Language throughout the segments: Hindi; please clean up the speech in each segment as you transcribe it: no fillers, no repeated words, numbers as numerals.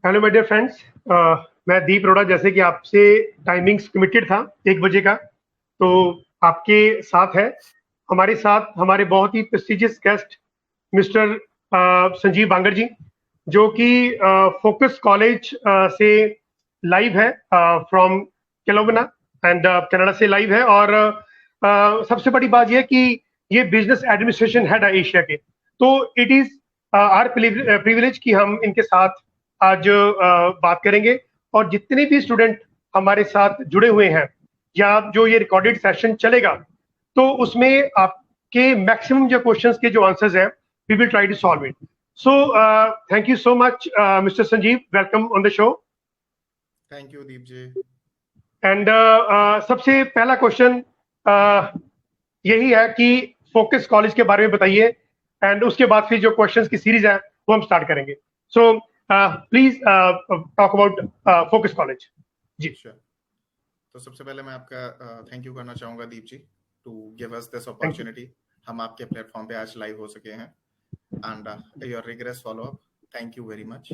Hello my dear friends. मैं दीप अरोड़ा, जैसे कि आपसे टाइमिंग्स कमिटेड था 1 बजे का, तो आपके साथ है। हमारे साथ हमारे बहुत ही प्रेस्टिजियस गेस्ट मिस्टर संजीव बांगर जी, जो कि फोकस कॉलेज से लाइव है, फ्रॉम केलोवना एंड कनाडा से लाइव है। और सबसे बड़ी बात यह है कि ये बिजनेस एडमिनिस्ट्रेशन हेड है एशिया के। तो इट इज आर प्रिविलेज कि हम इनके साथ आज बात करेंगे। और जितने भी स्टूडेंट हमारे साथ जुड़े हुए हैं, या जो ये रिकॉर्डेड सेशन चलेगा, तो उसमें आपके मैक्सिमम जो क्वेश्चंस के जो आंसर्स हैं, we will try to solve it. So thank you so much mister Sanjeev, welcome on the show. Thank you Deep ji. And सबसे पहला क्वेश्चन यही है कि फोकस कॉलेज के बारे में बताइए, एंड उसके बाद फिर जो क्वेश्चंस की सीरीज है वो हम स्टार्ट करेंगे। So please talk about Focus College ji. तो सबसे पहले मैं आपका थैंक यू करना चाहूंगा Deep ji, to give us this opportunity. हम आपके प्लेटफॉर्म पे आज लाइव हो सके हैं, and your regress follow up, thank you very much.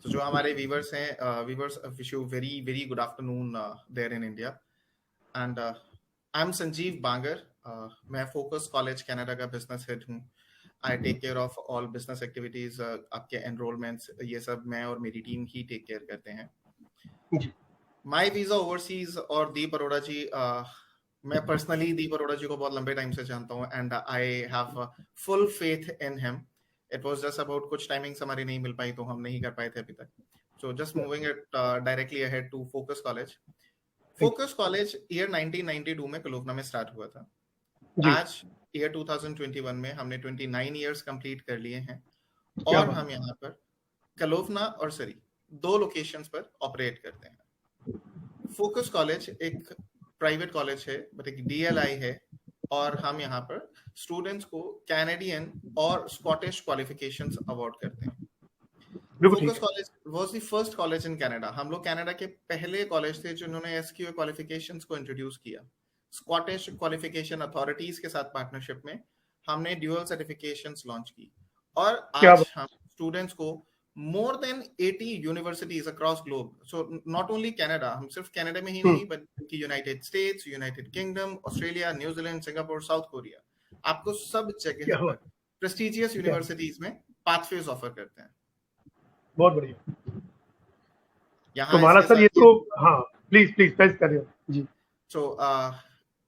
तो जो हमारे व्यूअर्स हैं, viewers wish you very very good afternoon there in India. And I am Sanjeev Bangar, मैं फोकस कॉलेज कनाडा का बिजनेस हेड हूँ। I take care of all business activities, आपके एनरोलमेंट्स, ये सब मैं और मेरी टीम ही टेक केयर करते हैं। माई वीजा ओवरसीज और दीप अरोड़ा जी, मैं पर्सनली दीप अरोड़ा जी को बहुत लंबे टाइम से जानता हूँ, and I have full faith in him. It was just about कुछ टाइमिंग्स हमारी नहीं मिल पाई, तो हम नहीं कर पाए थे अभी तक। So just moving it directly ahead to focus college. Focus college year 1992 में कलोवना में स्टार्ट हुआ था। आज ईयर 2021 में हमने 29 इयर्स कंप्लीट कर लिए हैं, और हम यहाँ पर कलोवना और सरी 2 लोकेशंस पर ऑपरेट करते हैं। फोकस कॉलेज एक प्राइवेट कॉलेज है, बट एक DLI है, और हम यहाँ पर स्टूडेंट्स को कैनेडियन और स्कॉटिश क्वालिफिकेशंस अवार्ड करते हैं। Focus college was the first college in Canada. हम लोग कनाडा के पहले कॉलेज थे जिन्होंने SQA क्वालिफिकेशंस को इंट्रोड्यूस किया। स्कॉटिश क्वालिफिकेशन अथॉरिटीज के साथ पार्टनरशिप में हमने ड्यूअल सर्टिफिकेशंस लॉन्च की, और आज हम स्टूडेंट्स को more than 80 universities across globe, so not only Canada, हम सिर्फ कनाडा में ही नहीं, बल्कि United states, United kingdom, Australia, New Zealand, Singapore, south Korea, आपको सब जगह पर प्रेस्टिजियस यूनिवर्सिटीज में पाथवेज ऑफर करते हैं। बहुत बढ़िया। यहाँ तो सर ये तो हाँ, प्लीज करिए जी। सो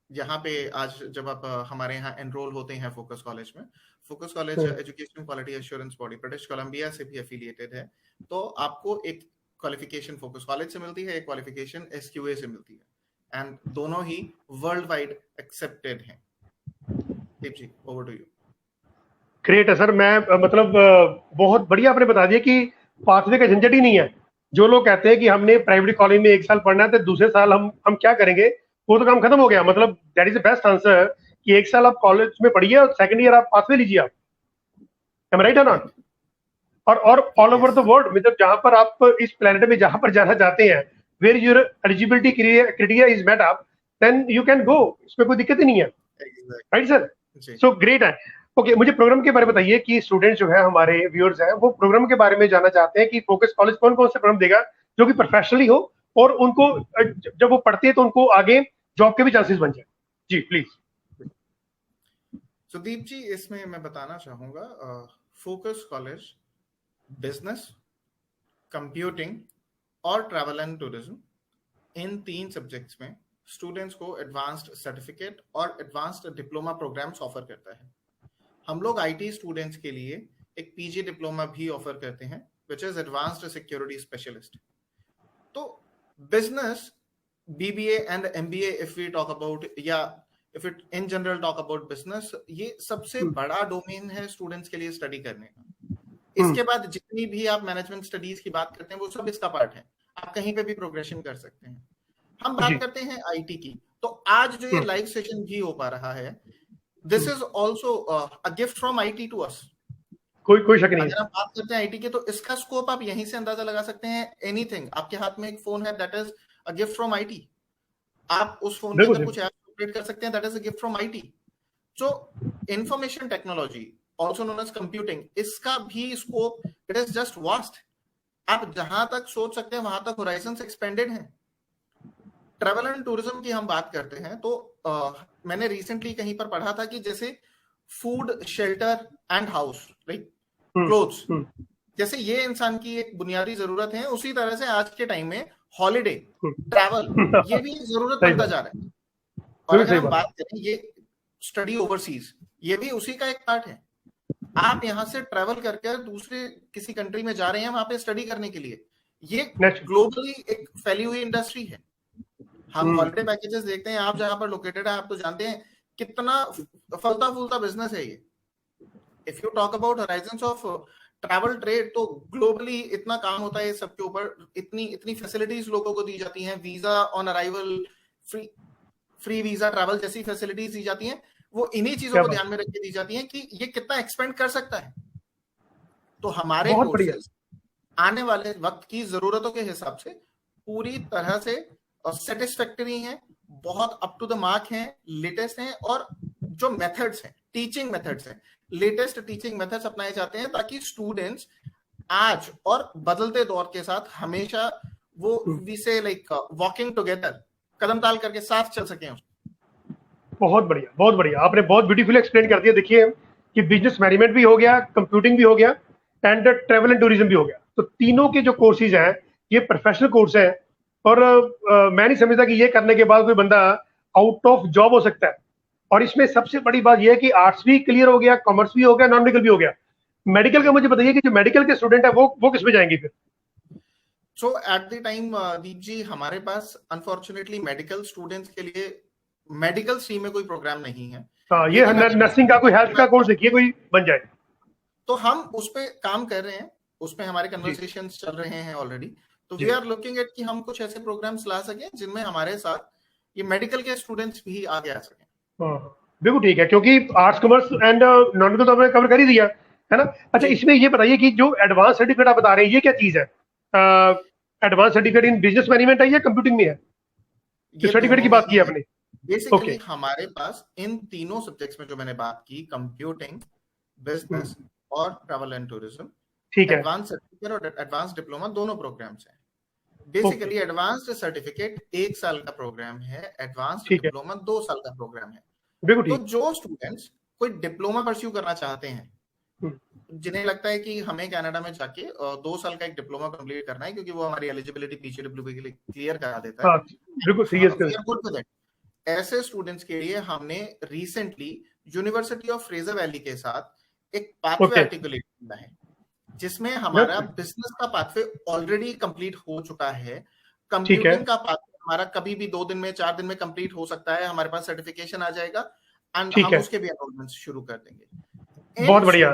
यहाँ पे आज जब आप हमारे यहाँ एनरोल होते हैं फोकस कॉलेज में, focus college education quality assurance body British Columbia से भी एफिलिएटेड है। तो आपको एक क्वालिफिकेशन फोकस कॉलेज से मिलती है, एक क्वालिफिकेशन SQA से मिलती है, एंड दोनों ही वर्ल्ड वाइड एक्सेप्टेड हैं। दीप जी, ओवर टू यू। ग्रेट है सर। मैं मतलब बहुत बढ़िया आपने बता दिया कि पाथवे का झंझट ही नहीं है। जो लोग कहते हैं कि हमने प्राइवेट कॉलेज में 1 साल पढ़ना है, तो दूसरे साल हम क्या करेंगे, वो तो काम खत्म हो गया। मतलब that is the best answer कि 1 साल आप कॉलेज में पढ़िए और सेकंड ईयर आप पाथवे लीजिए। आप एम राइट और नॉट? और ऑल ओवर द वर्ल्ड, मतलब जहां पर आप इस प्लेनेट में जहां पर जाना चाहते हैं, where your eligibility criteria is met up, then you can go. इसमें कोई दिक्कत ही नहीं है। Right sir? सो ग्रेट है। ओके, मुझे प्रोग्राम के बारे में बताइए कि स्टूडेंट्स जो है हमारे व्यूअर्स हैं, वो प्रोग्राम के बारे में जानना चाहते हैं कि फोकस कॉलेज कौन कौन से प्रोग्राम देगा जो कि प्रोफेशनली हो, और उनको जब वो पढ़ते हैं तो उनको आगे जॉब के भी चांसेस बन जाए। जी प्लीज। तो दीप जी, इसमें मैं बताना चाहूंगा, फोकस कॉलेज बिजनेस, कंप्यूटिंग और travel and tourism, in 3 subjects में स्टूडेंट्स को एडवांस्ड सर्टिफिकेट और एडवांस्ड डिप्लोमा प्रोग्राम्स ऑफर करता है। हम लोग IT स्टूडेंट्स के लिए एक PG डिप्लोमा भी ऑफर करते हैं, which is advanced security specialist. तो business, BBA and MBA if we talk about, या if it in general talk about business, ये सबसे बड़ा डोमेन है स्टूडेंट्स के लिए स्टडी करने का। इसके बाद जितनी भी आप मैनेजमेंट स्टडीज की बात करते हैं, वो सब इसका पार्ट है। आप कहीं पे भी प्रोग्रेशन कर सकते हैं। हम बात करते हैं IT की, तो आज जो ये लाइव सेशन भी हो पा रहा है, this is also a gift from IT to us. कोई शक नहीं। अगर आप बात करते हैं IT की, तो इसका स्कोप आप यहीं से अंदाजा लगा सकते हैं। एनीथिंग, आपके हाथ में एक फोन है, that is a gift from IT। आप उस फोन के अंदर कुछ ऐप ऑपरेट कर सकते हैं, that is a gift from IT। So information technology, also known edge computing, इसका भी scope, it is just vast. आप जहां तक सोच सकते हैं वहां तक होराइजन्स एक्सपेंडेड हैं। ट्रैवल एंड टूरिज्म की हम बात करते हैं तो मैंने रिसेंटली कहीं पर पढ़ा था कि जैसे food, shelter and house, like clothes, जैसे ये इंसान की एक बुनियादी जरूरत है, उसी तरह से आज के टाइम में हॉलिडे, ट्रैवल, ये भी जरूरत बनता जा रहा है। और अगर हम बात करें ये स्टडी ओवरसीज, ये भी उसी का एक पार्ट है। आप यहाँ से ट्रैवल करके दूसरे किसी कंट्री में जा रहे हैं वहां पे स्टडी करने के लिए, ये ग्लोबली एक फैली हुई इंडस्ट्री है। हम हॉलिडे पैकेजेस देखते हैं, आप जहां पर लोकेटेड है आप तो जानते हैं कितना फलता फूलता बिजनेस है ये। If you talk about Horizons of travel trade, तो ग्लोबली इतना काम होता है सबके ऊपर, इतनी फैसिलिटीज लोगों को दी जाती हैं, visa on arrival, free visa travel जैसी फैसिलिटीज दी जाती हैं, वो इन्हीं चीजों को ध्यान में रख के दी जाती हैं कि ये कितना एक्सपेंड कर सकता है। तो हमारे कोर्सेज आने वाले वक्त की जरूरतों के हिसाब से पूरी तरह से सेटिस्फैक्टरी हैं, बहुत अप टू द मार्क हैं, लेटेस्ट हैं, और जो मेथड्स हैं, टीचिंग मेथड्स हैं, लेटेस्ट टीचिंग मेथड्स अपनाए जाते हैं ताकि स्टूडेंट्स आज और बदलते दौर के साथ हमेशा वो वी से लाइक वॉकिंग टुगेदर, कदम ताल करके साथ चल सकें। बहुत बढ़िया, बहुत बढ़िया, आपने बहुत ब्यूटीफुल एक्सप्लेन कर दिया। देखिए कि बिजनेस मैनेजमेंट भी हो गया, कंप्यूटिंग भी हो गया एंड ट्रैवल एंड टूरिज्म भी हो गया। तो तीनों के जो कोर्सेज हैं ये प्रोफेशनल कोर्स है, और मैं नहीं समझता कि ये करने के बाद कोई बंदा आउट ऑफ जॉब हो सकता है। और इसमें सबसे बड़ी बात यह है कि आर्ट्स भी क्लियर हो गया, कॉमर्स भी हो गया, नॉन मेडिकल भी हो गया। मेडिकल का मुझे बताइए कि जो मेडिकल के स्टूडेंट है वो किस में जाएंगे फिर? सो एट द टाइम दीप जी, हमारे पास अनफॉर्चुनेटली मेडिकल स्टूडेंट्स के लिए मेडिकल स्ट्रीम में कोई प्रोग्राम नहीं है। हाँ, ये नर्सिंग का कोई हेल्थ का कोर्स देखिए कोई बन जाए, तो हम उस पे काम कर रहे हैं, उसमें हमारे कन्वर्सेशंस चल रहे हैं ऑलरेडी। तो वी आर लुकिंग एट कि हम कुछ ऐसे प्रोग्राम्स ला सकें जिनमें हमारे साथ ये मेडिकल के स्टूडेंट्स भी आगे आ सकें। बिल्कुल ठीक है, क्योंकि arts, commerce and non medical तो हमने कवर कर ही दिया है ना। अच्छा, इसमें ये बताइए कि जो एडवांस सर्टिफिकेट आप बता रहे हैं ये क्या चीज है? Advance certificate in business management है या कंप्यूटिंग में है? जो सर्टिफिकेट की बात की आपने, बेसिकली हमारे पास इन तीनों सब्जेक्ट्स में जो मैंने बात की, कंप्यूटिंग, बिजनेस और ट्रैवल एंड टूरिज्म, ठीक है, एडवांस सर्टिफिकेट और एडवांस डिप्लोमा दोनों प्रोग्राम्स हैं। बेसिकली एडवांस्ड सर्टिफिकेट 1 साल का प्रोग्राम है, एडवांस्ड डिप्लोमा 2 साल का प्रोग्राम है। तो जो स्टूडेंट्स कोई डिप्लोमा परस्यू करना चाहते हैं, जिन्हें लगता है कि हमें कनाडा में जाके 2 साल का एक डिप्लोमा कंप्लीट करना है क्योंकि वो हमारी एलिजिबिलिटी PGWP के लिए क्लियर करा देता है, बिल्कुल सीरियस, ऐसे स्टूडेंट्स के लिए हमने recently university of Fraser Valley के साथ एक पाथवे आर्टिकुलेट किया है, जिसमें हमारा बिजनेस का पाथवे ऑलरेडी कंप्लीट हो चुका है। कंप्यूटिंग का पाथवे हमारा कभी भी 2 दिन में 4 दिन में कंप्लीट हो सकता है, हमारे पास सर्टिफिकेशन आ जाएगा एंड हम उसके भी एनरोलमेंट शुरू कर देंगे। बहुत बढ़िया।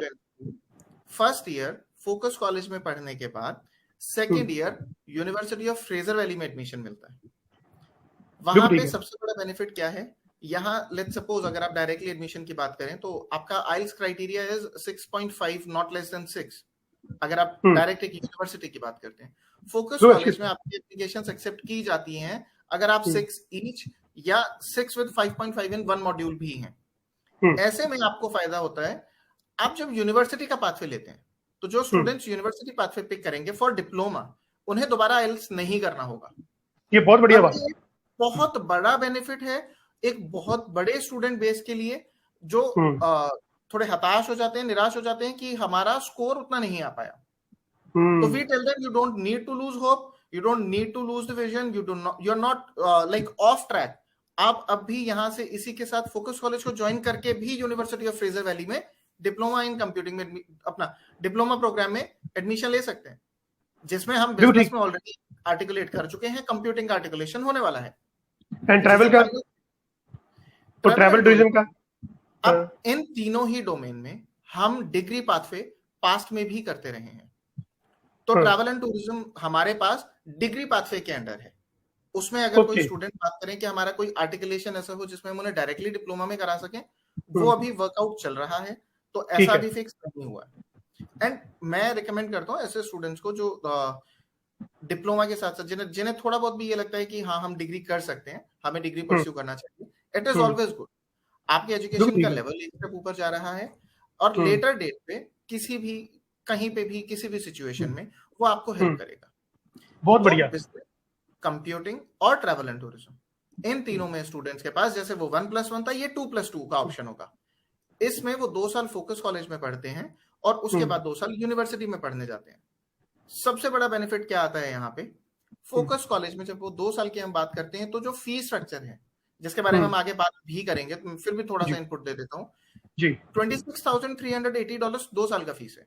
फर्स्ट ईयर फोकस कॉलेज में पढ़ने के बाद second year university of Fraser valley में एडमिशन मिलता है। वहां पे सबसे बड़ा बेनिफिट क्या है, यहाँ लेट्स सपोज अगर आप डायरेक्टली एडमिशन की बात करें तो आपका IELTS criteria is 6.5 not less than 6, अगर आप डायरेक्ट एक यूनिवर्सिटी की बात करते हैं। फोकस कॉलेज में आपकी एप्लीकेशंस एक्सेप्ट की जाती हैं अगर आप 6 ईच या 6 विद 5.5 इन 1 मॉड्यूल भी हैं। ऐसे में आपको फायदा होता है, आप जब यूनिवर्सिटी का पाथवे लेते हैं तो जो स्टूडेंट्स यूनिवर्सिटी पाथवे पिक करेंगे फॉर डिप्लोमा, उन्हें दोबारा आइल्स नहीं करना होगा। ये बहुत बढ़िया बात है, बहुत बड़ा बेनिफिट है एक बहुत बड़े स्टूडेंट बेस के लिए जो थोड़े हताश हो जाते हैं, निराश हो जाते हैं कि हमारा स्कोर उतना नहीं आ पाया। तो we tell them you don't need to lose hope, you don't need to lose the vision, you are not like off track. आप अब भी यहां से इसी के साथ फोकस कॉलेज को ज्वाइन करके भी यूनिवर्सिटी ऑफ फ्रेजर वैली में डिप्लोमा इन कंप्यूटिंग में अपना डिप्लोमा प्रोग्राम में एडमिशन ले सकते हैं, जिसमें हम बिजनेस में ऑलरेडी आर्टिकुलेट कर चुके हैं, कंप्यूटिंग का आर्टिकुलेशन होने वाला है। एंड ट्रैवल का, तो ट्रैवल टूरिज्म का, अब इन तीनों ही डोमेन में हम डिग्री पाथवे पास्ट में भी करते रहे हैं। तो ट्रैवल एंड टूरिज्म हमारे पास डिग्री पाथवे के अंडर है। उसमें अगर कोई स्टूडेंट बात करें कि हमारा कोई आर्टिकुलेशन ऐसा हो जिसमें हम उन्हें डायरेक्टली डिप्लोमा में करा सकें, वो अभी वर्कआउट चल रहा है, तो ऐसा भी फिक्स नहीं हुआ है। एंड मैं रिकमेंड करता हूँ ऐसे स्टूडेंट्स को जो डिप्लोमा के साथ साथ जिन्हें थोड़ा बहुत भी ये लगता है कि हाँ हम डिग्री कर सकते हैं, हमें डिग्री परस्यू करना चाहिए, इट इज ऑलवेज गुड। आपके एजुकेशन का लेवल एक स्टेप ऊपर जा रहा है और लेटर डेट पे किसी भी कहीं पे भी किसी भी सिचुएशन में वो आपको हेल्प करेगा। बहुत बढ़िया। बिजनेस, कंप्यूटिंग और ट्रैवल एंड टूरिज्म, इन तीनों में स्टूडेंट्स के पास जैसे वो 1+1 था, ये 2+2 का ऑप्शन होगा। इसमें वो 2 साल फोकस कॉलेज में पढ़ते हैं और उसके बाद 2 साल यूनिवर्सिटी में पढ़ने जाते हैं। सबसे बड़ा बेनिफिट क्या आता है यहाँ पे, फोकस कॉलेज में जब वो 2 साल की हम बात करते हैं तो जो फीस स्ट्रक्चर है, जिसके बारे में हम आगे बात भी करेंगे, तो फिर भी थोड़ा सा इनपुट दे देता हूँ जी। $26,380 2 साल का फीस है।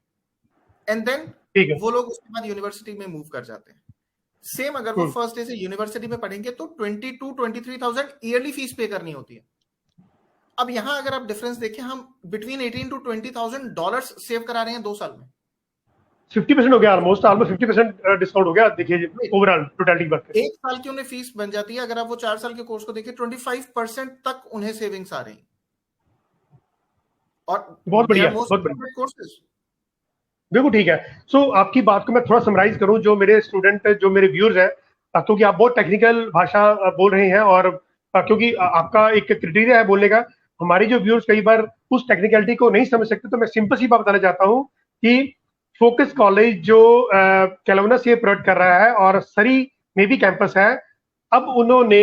एंड देन वो लोग उसके बाद यूनिवर्सिटी में मूव कर जाते हैं। सेम अगर वो फर्स्ट डे से यूनिवर्सिटी में पढ़ेंगे तो 22-23,000 ईयरली फीस पे करनी होती है। अब यहां अगर आप डिफरेंस देखें, हम बिटवीन 18 to 20,000 डॉलर्स सेव करा रहे हैं 2 साल में। 50% हो गया, ऑलमोस्ट 50% डिस्काउंट हो गया। देखिए ओवरऑल टोटलिटी बात करें, 1 साल की उन्हें फीस बन जाती है। अगर आप वो 4 साल के कोर्स को देखें, 25% तक उन्हें सेविंग्स आ रही। और बहुत बढ़िया, बहुत बढ़िया कोर्सेज, बिल्कुल ठीक है। सो आपकी बात को मैं थोड़ा समराइज करूं, जो मेरे स्टूडेंट, जो मेरे व्यूअर्स हैं, क्योंकि आप बहुत टेक्निकल भाषा बोल रहे हैं और क्योंकि आपका एक क्राइटेरिया है बोलने का, हमारे जो व्यूअर्स कई बार उस टेक्निकलिटी को नहीं समझ सकते, तो मैं सिंपल सी बात बताना चाहता हूँ कि फोकस कॉलेज जो कैलोना से प्रोवाइड कर रहा है और सरी में भी कैंपस है, अब उन्होंने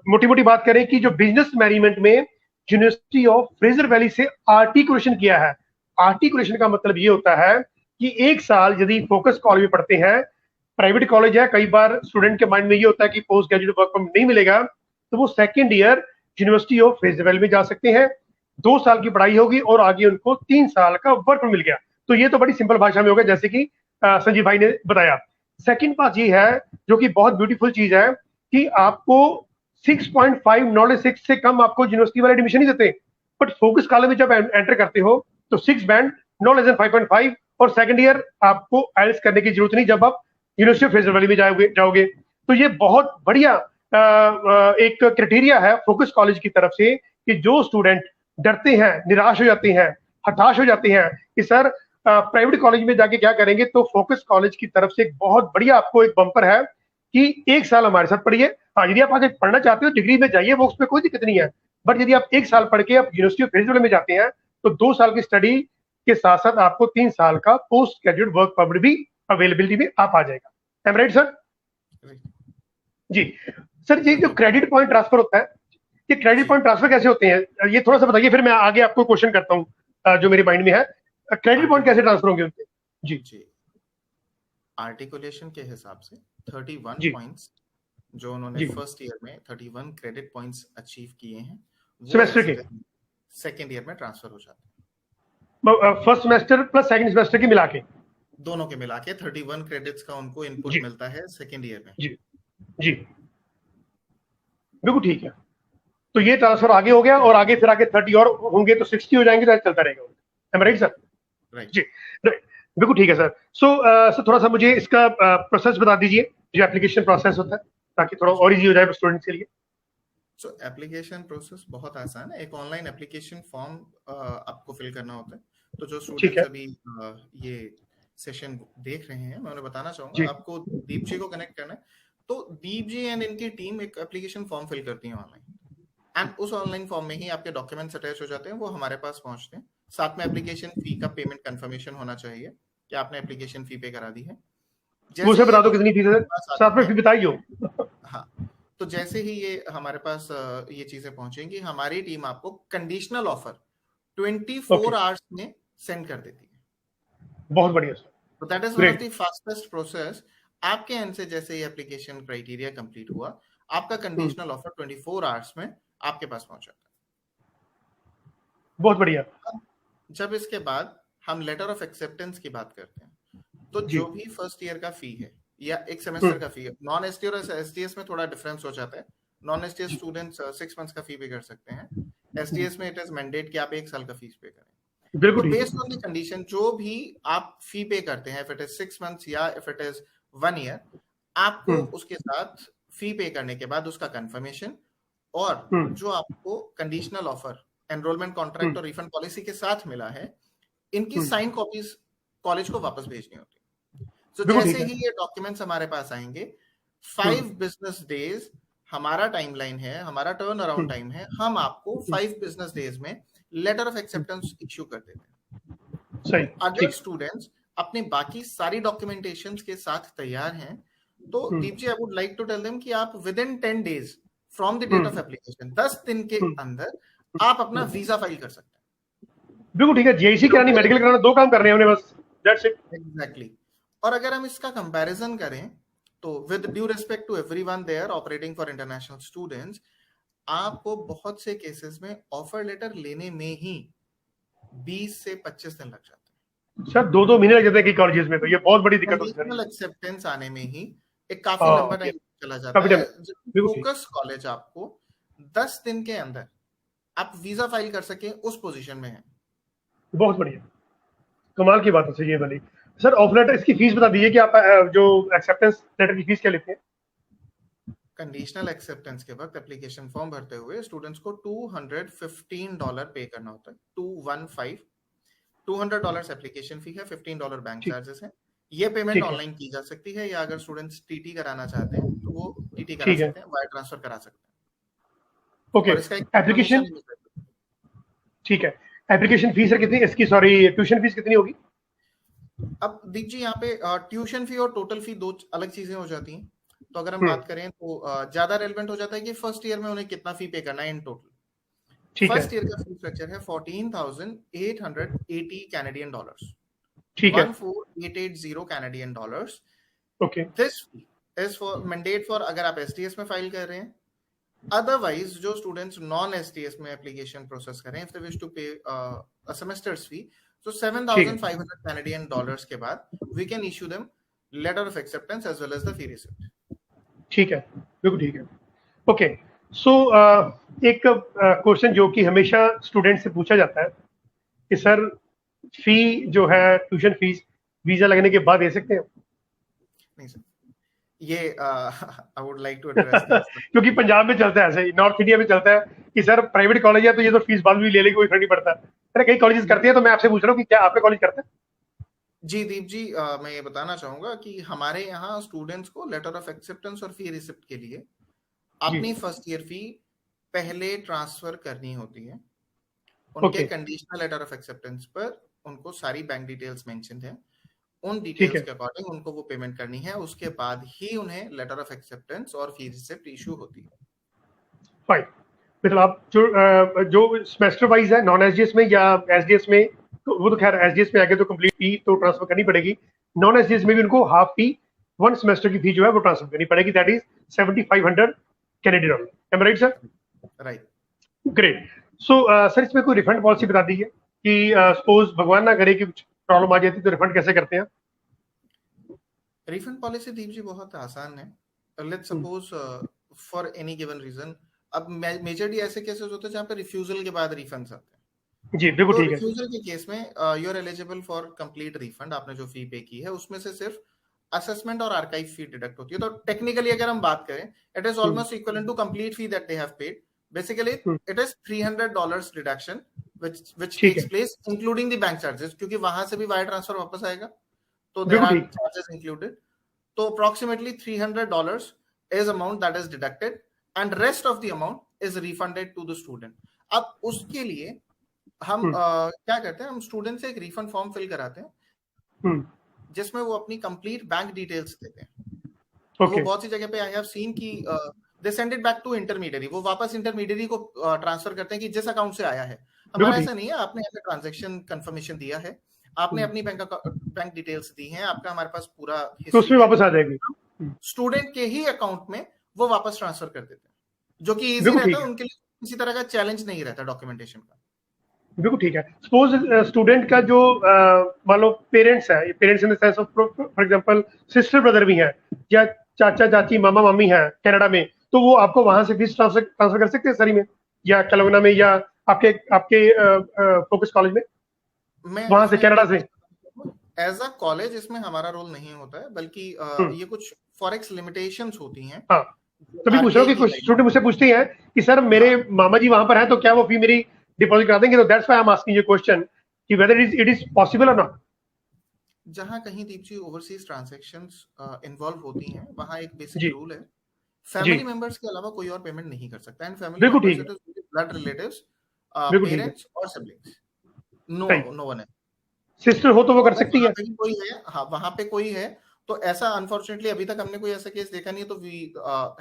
मोटी मोटी बात करें कि जो बिजनेस मैनेजमेंट में यूनिवर्सिटी ऑफ फ्रेजर वैली से आर्टिकुलेशन किया है। आर्टिकुलेशन का मतलब ये होता है कि 1 साल यदि फोकस कॉलेज में पढ़ते हैं, प्राइवेट कॉलेज है, कई बार स्टूडेंट के माइंड में ये होता है कि पोस्ट ग्रेजुएट वर्क परमिट नहीं मिलेगा, तो वो second year university of Fraser valley में जा सकते हैं। 2 साल की पढ़ाई होगी और आगे उनको 3 साल का वर्क परमिट मिल गया। तो ये तो बड़ी सिंपल भाषा में होगा, जैसे कि संजीव भाई ने बताया। सेकंड बात ये है, जो कि बहुत ब्यूटीफुल चीज है, कि आपको 6.5 नॉलेज 6 से कम आपको यूनिवर्सिटी वाले एडमिशन नहीं देते, बट फोकस कॉलेज में जब एंटर करते हो तो 6 बैंड, नो लेस देन 5.5, और सेकंड ईयर आपको आइल्स करने की जरूरत नहीं जब आप यूनिवर्सिटी ऑफ फ्रेजर वैली में जाओगे। तो ये बहुत बढ़िया एक क्राइटेरिया है फोकस कॉलेज की तरफ से, कि जो स्टूडेंट डरते हैं, निराश हो जाते हैं, हताश हो जाते हैं कि सर प्राइवेट कॉलेज में जाके क्या करेंगे, तो फोकस कॉलेज की तरफ से एक बहुत बढ़िया आपको एक बम्पर है कि 1 साल हमारे साथ पढ़िए। हाँ, यदि आप आगे पढ़ना चाहते हो डिग्री में जाइए, वो उसमें कोई दिक्कत नहीं है, बट यदि आप 1 साल पढ़ के आप यूनिवर्सिटी ऑफ फ्रेजर वैली में जाते हैं तो 2 साल की स्टडी के साथ साथ आपको 3 साल का पोस्ट ग्रेजुएट वर्क परमिट भी अवेलेबिलिटी में आप आ जाएगा। Am right sir? जी सर, ये जो क्रेडिट पॉइंट ट्रांसफर होता है, ये क्रेडिट पॉइंट ट्रांसफर कैसे होते हैं, ये थोड़ा सा बताइए, फिर मैं आगे आपको क्वेश्चन करता हूँ जो मेरे माइंड में है। क्रेडिट पॉइंट कैसे ट्रांसफर होंगे उनके? जी आर्टिकुलेशन के हिसाब से 31 पॉइंट्स जो उन्होंने फर्स्ट ईयर में 31 क्रेडिट पॉइंट्स अचीव किए हैं, सेमेस्टर के सेकंड ईयर में ट्रांसफर हो जाते हैं। First semester plus second semester की मिला के, दोनों के मिला के 31 क्रेडिट्स का उनको इनपुट मिलता है सेकंड ईयर में। जी बिल्कुल ठीक है। तो ये ट्रांसफर आगे हो गया, और आगे फिर आगे 30 और होंगे तो 60 हो जाएंगे, तो चलता रहेगा। Am right sir? राइट जी, बिल्कुल ठीक है सर। सो थोड़ा सा मुझे इसका प्रोसेस बता दीजिए, जो एप्लीकेशन प्रोसेस होता है, ताकि थोड़ा और इजी हो जाए स्टूडेंट्स के लिए। सो एप्लीकेशन प्रोसेस बहुत आसान है। एक ऑनलाइन एप्लीकेशन फॉर्म आपको फिल करना होता है। तो जो स्टूडेंट्स अभी ये सेशन देख रहे हैं, मैं उन्हें बताना चाहूंगा, आपको दीप जी को कनेक्ट करना है। तो दीप जी एंड इनकी टीम एक एप्लीकेशन फॉर्म फिल करती है ऑनलाइन, एंड उस ऑनलाइन फॉर्म में ही आपके डॉक्यूमेंट्स अटैच हो जाते हैं, वो हमारे पास पहुंचते हैं। साथ में एप्लीकेशन फी का पेमेंट कंफर्मेशन होना चाहिए कि आपने एप्लीकेशन फी पे करा दी है। मुझे बता दो कितनी फीस है, साथ में फी बताइए। हाँ, तो जैसे ही ये हमारे पास ये चीजें पहुंचेंगी, हमारी टीम आपको कंडीशनल ऑफर 24 आवर्स में सेंड कर देती है। बहुत बढ़िया सर। तो that is one of the fastest process. आपके एंड से जैसे ये एप्लीकेशन क्राइटेरिया कंप्लीट हुआ, आपका कंडीशनल ऑफर 24 आवर्स में आपके पास पहुंच जाता है। बहुत बढ़िया। जब इसके बाद हम लेटर ऑफ एक्सेप्टेंस की बात करते हैं, तो जो भी फर्स्ट ईयर का फी है या एक सेमेस्टर का फी है, नॉन एसटी और एसटीएस में थोड़ा डिफरेंस हो जाता है। नॉन एसटीएस स्टूडेंट्स 6 मंथ्स का फी पे कर सकते हैं, एसटीएस में इट इज मैंडेट कि आप 1 साल का फीस पे करें। तो बेस्ड ऑन द कंडीशन, जो भी आप फी पे करते हैं, इफ इट इज 6 मंथ्स या इफ इट इज 1 ईयर, आपको उसके साथ फी पे करने के बाद उसका कंफर्मेशन और जो आपको कंडीशनल ऑफर, एनरोलमेंट कॉन्ट्रैक्ट और रिफंड पॉलिसी के साथ मिला है, इनकी साइन कॉपीज कॉलेज को वापस भेजनी होती है। तो जैसे ही ये डॉक्यूमेंट्स हमारे पास आएंगे, 5 बिजनेस डेज हमारा टाइमलाइन है, हमारा टर्न अराउंड टाइम है, हम आपको 5 बिजनेस डेज में लेटर ऑफ एक्सेप्टेंस इश्यू कर देते हैं। सही, अगर ठीक। स्टूडेंट्स अपने बाकी सारी डॉक्यूमेंटेशन के साथ तैयार हैं, तो Deep ji I would like to tell them कि आप within 10 days from the date of application, 10 दिन के अंदर आप अपना वीजा फाइल कर सकते हैं। बिल्कुल ठीक है, जीआईसी करानी, मेडिकल कराना, 2 काम करने हैं उन्हें बस, दैट्स इट। एग्जैक्टली। और अगर हम इसका कंपैरिजन करें तो with due respect to everyone there operating for international students, आपको बहुत से केसेस में ऑफर लेटर लेने में ही 20 से 25 दिन लग जाते हैं सर 2-2 महीने लग जाते हैं कई कॉलेजेस में, तो ये बहुत बड़ी दिक्कत होती है। कंडीशनल एक्सेप्टेंस आने में ही एक काफी लंबा टाइम चला जाता काफी है। टाइम। फोकस कॉलेज आपको 10 दिन के अंदर आप वीजा फाइल कर सके उस पोजीशन में है। बहुत बढ़िया, कमाल की बात है सर ये वाली। सर ऑफर लेटर, इसकी फीस बता दीजिए कि आप जो एक्सेप्टेंस लेटर की फीस क्या लेते हैं? कंडीशनल एक्सेप्टेंस के वक्त एप्लीकेशन फॉर्म भरते हुए स्टूडेंट्स को $215 पे करना होता है। 215 $200 एप्लीकेशन फी है, $15 बैंक चार्जेस है। ये पेमेंट ऑनलाइन की जा सकती है, या अगर स्टूडेंट्स टीटी कराना चाहते हैं तो वो टीटी करा सकते हैं, वायर ट्रांसफर करा सकते हैं। ओके, और इसका एप्लीकेशन, ठीक है, एप्लीकेशन फीस सर कितनी, इसकी सॉरी ट्यूशन फीस कितनी होगी? अब दीप जी यहाँ पे ट्यूशन फी और टोटल फी दो अलग चीजें हो जाती हैं। तो अगर हम बात करें तो ज्यादा रेलेवेंट हो जाता है कि फर्स्ट ईयर में उन्हें कितना फी पे करना है इन टोटल। फर्स्ट ईयर का फी स्ट्रक्चर है $14,880 कैनेडियन डॉलर्स, ठीक है, 14,880 Canadian dollars. Okay, this fee is for mandate for अगर आप एसडीएस में फाइल कर रहे हैं। अदरवाइज जो स्टूडेंट्स नॉन एसडीएस में एप्लीकेशन प्रोसेस करें, इफ दे विश टू पे अ सेमेस्टर्स फी, तो $7,500 कैनेडियन डॉलर्स के बाद we can issue them letter of acceptance as well as the fee receipt. ठीक है, बिल्कुल ठीक है। ओके, सो एक क्वेश्चन जो कि हमेशा स्टूडेंट से पूछा जाता है कि सर फी जो है ट्यूशन फीस वीजा लगने के बाद दे सकते हैं? नहीं सर, ये I would like to address क्योंकि पंजाब में चलता है ऐसे ही, नॉर्थ इंडिया में चलता है कि सर प्राइवेट कॉलेज है तो ये तो फीस बाद में ले लेगी, कोई फर्क नहीं पड़ता। अरे कई कॉलेजेस करते हैं, तो मैं आपसे पूछ रहा हूँ कि क्या आपका कॉलेज करता है? जी दीप जी, मैं ये बताना चाहूंगा कि हमारे यहाँ स्टूडेंट्स को लेटर ऑफ एक्सेप्टेंस और फी रिसिप्ट के लिए अपनी फर्स्ट ईयर फी पहले ट्रांसफर करनी होती है। उनके कंडीशनल लेटर ऑफ एक्सेप्टेंस पर उनको सारी बैंक डिटेल्स मेंशन है, उन डिटेल्स के अकॉर्डिंग उनको वो पेमेंट करनी है। उसके बाद ही उन्हें लेटर ऑफ एक्सेप्टेंस और फी रिसिप्ट इशू होती है। फाइन, मतलब आप जो सेमेस्टर वाइज है नॉन एसडीएस में या एसडीएस में, तो वो तो खैर एसडीएस में आके तो कंप्लीट फी तो ट्रांसफर करनी पड़ेगी। नॉन एसडीएस में भी उनको हाफ फी, 1 सेमेस्टर की फी जो है वो ट्रांसफर करनी पड़ेगी, that is 7,500 Canadian dollar. Am right sir? Right, great. So sir इसमें कोई रिफंड पॉलिसी बता दीजिए कि सपोज भगवान ना करे कि कुछ प्रॉब्लम आ जाती तो रिफंड कैसे करते हैं? रिफंड पॉलिसी दीप जी बहुत आसान है। Let's suppose for any given reason, अब मेजरली ऐसे केसेस होते हैं जहाँ पे रिफ्यूजल के बाद रिफंड्स आते हैं। जी बिल्कुल ठीक है। रिफ्यूजल के केस में you are eligible for complete refund. आपने जो फी पे की है उसमें से सिर्फ असेसमेंट और आर्काइव फी डिडक्ट होती है। तो टेक्निकली अगर हम बात करें, it is almost equivalent to complete fee that they have paid. Basically it is $300 deduction which takes place including the bank charges, क्योंकि वहां से भी वायर ट्रांसफर वापस आएगा, तो there are charges included. तो approximately $300 is amount that is deducted and rest of the amount is refunded to the student. अब उसके लिए हम क्या करते हैं, हम स्टूडेंट से एक रिफंड फॉर्म फिल कराते हैं जिसमें वो अपनी कंप्लीट बैंक डिटेल्स देते हैं। वो बहुत सी जगह पे आई हैव सीन की they send it back to intermediary, वो वापस इंटरमीडियरी को ट्रांसफर करते हैं कि जिस अकाउंट से आया है। हमारा ऐसा नहीं है, आपने हमें ट्रांजैक्शन कंफर्मेशन दिया है, आपने अपनी बैंक डिटेल्स दी हैं, आपका हमारे पास पूरा तो उसमें वापस आ जाएगी, स्टूडेंट के ही अकाउंट में वो वापस ट्रांसफर कर देते हैं, जो कि इजी रहता है उनके लिए, किसी तरह का चैलेंज नहीं रहता डॉक्यूमेंटेशन का। बिल्कुल ठीक है। सपोज स्टूडेंट का जो मान लो पेरेंट्स है, parents in the sense of for example sister brother भी हैं या चाचा चाची मामा मम्मी हैं कनाडा में, तो वो आपको वहां से फीस ट्रांसफर कर सकते हैं सरी में या कलवना में या आपके फोकस कॉलेज में, वहां से कनाडा से? एज अ कॉलेज इसमें हमारा रोल नहीं होता है, बल्कि ये कुछ फॉरेक्स लिमिटेशंस होती हैं। हाँ, तभी पूछ रहा हूँ कि कुछ स्टूडेंट मुझसे पूछते हैं कि सर मेरे मामा जी वहां पर हैं तो क्या वो फी मेरी डिपॉजिट करा देंगे? तो that's why I am asking you question कि वेदर इट इज पॉसिबल और नॉट। जहां कहीं दीप जी ओवरसीज ट्रांजैक्शंस इन्वॉल्व होती हैं, वहां एक बेसिक रूल है, फैमिली मेंबर्स के अलावा कोई और पेमेंट नहीं कर सकता। And family members it is blood relatives, parents और सिबलिंग्स, नो वन है। सिस्टर हो तो वो कर सकती वहां है। पे भी कोई है, हाँ वहां पे कोई है, तो ऐसा अनफॉर्चुनेटली अभी तक हमने कोई ऐसा केस देखा नहीं है, तो we